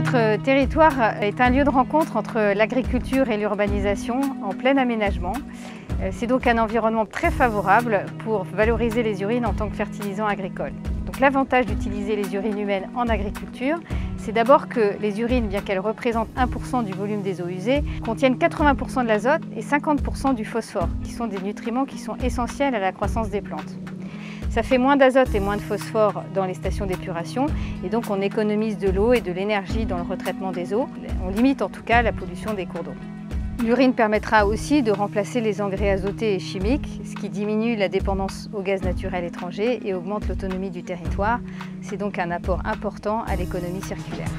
Notre territoire est un lieu de rencontre entre l'agriculture et l'urbanisation en plein aménagement. C'est donc un environnement très favorable pour valoriser les urines en tant que fertilisant agricole. Donc l'avantage d'utiliser les urines humaines en agriculture, c'est d'abord que les urines, bien qu'elles représentent 1% du volume des eaux usées, contiennent 80% de l'azote et 50% du phosphore, qui sont des nutriments qui sont essentiels à la croissance des plantes. Ça fait moins d'azote et moins de phosphore dans les stations d'épuration et donc on économise de l'eau et de l'énergie dans le retraitement des eaux. On limite en tout cas la pollution des cours d'eau. L'urine permettra aussi de remplacer les engrais azotés et chimiques, ce qui diminue la dépendance au gaz naturel étranger et augmente l'autonomie du territoire. C'est donc un apport important à l'économie circulaire.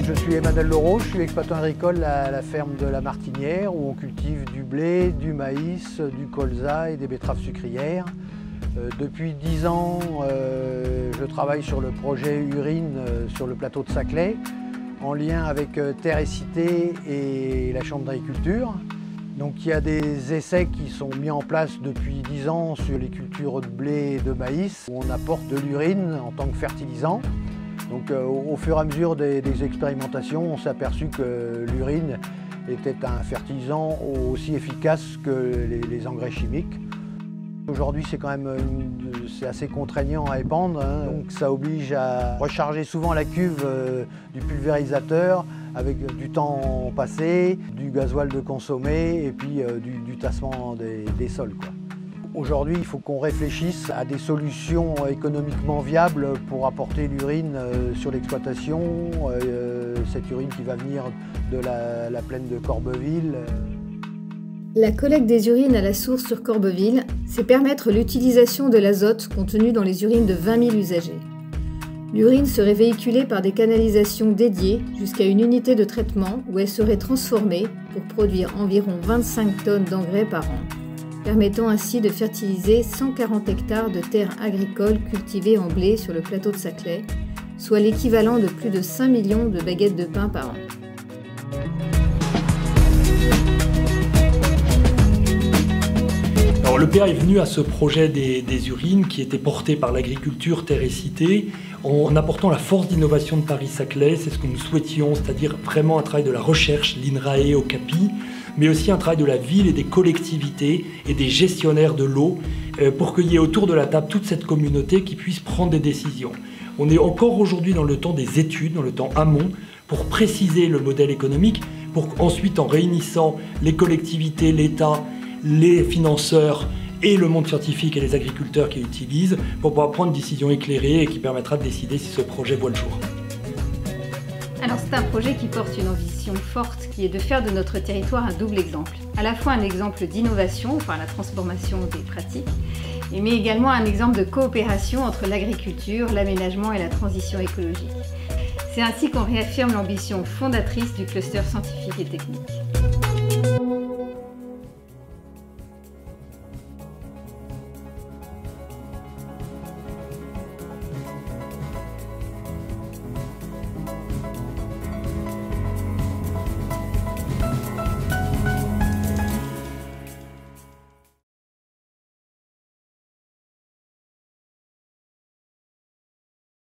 Je suis Emmanuel Leroux, je suis exploitant agricole à la ferme de la Martinière où on cultive du blé, du maïs, du colza et des betteraves sucrières. Depuis 10 ans, je travaille sur le projet urine sur le plateau de Saclay en lien avec Terre et Cité et la Chambre d'agriculture. Donc il y a des essais qui sont mis en place depuis 10 ans sur les cultures de blé et de maïs où on apporte de l'urine en tant que fertilisant. Donc au fur et à mesure des expérimentations, on s'est aperçu que l'urine était un fertilisant aussi efficace que les engrais chimiques. Aujourd'hui, c'est quand même assez contraignant à épandre, hein, donc ça oblige à recharger souvent la cuve du pulvérisateur avec du temps passé, du gasoil de consommer et puis du tassement des sols, quoi. Aujourd'hui, il faut qu'on réfléchisse à des solutions économiquement viables pour apporter l'urine sur l'exploitation, cette urine qui va venir de la plaine de Corbeville. La collecte des urines à la source sur Corbeville, c'est permettre l'utilisation de l'azote contenu dans les urines de 20 000 usagers. L'urine serait véhiculée par des canalisations dédiées jusqu'à une unité de traitement où elle serait transformée pour produire environ 25 tonnes d'engrais par an, permettant ainsi de fertiliser 140 hectares de terres agricoles cultivées en blé sur le plateau de Saclay, soit l'équivalent de plus de 5 millions de baguettes de pain par an. Alors, le PA est venu à ce projet des urines qui était porté par l'agriculture Terre et Cité en apportant la force d'innovation de Paris-Saclay. C'est ce que nous souhaitions, c'est-à-dire vraiment un travail de la recherche, l'INRAE, Okapi, mais aussi un travail de la ville et des collectivités et des gestionnaires de l'eau pour qu'il y ait autour de la table toute cette communauté qui puisse prendre des décisions. On est encore aujourd'hui dans le temps des études, dans le temps amont, pour préciser le modèle économique, pour ensuite, en réunissant les collectivités, l'État, les financeurs et le monde scientifique et les agriculteurs qui l'utilisent, pour pouvoir prendre une décision éclairée et qui permettra de décider si ce projet voit le jour. Alors c'est un projet qui porte une ambition forte qui est de faire de notre territoire un double exemple. À la fois un exemple d'innovation par la transformation des pratiques, mais également un exemple de coopération entre l'agriculture, l'aménagement et la transition écologique. C'est ainsi qu'on réaffirme l'ambition fondatrice du cluster scientifique et technique.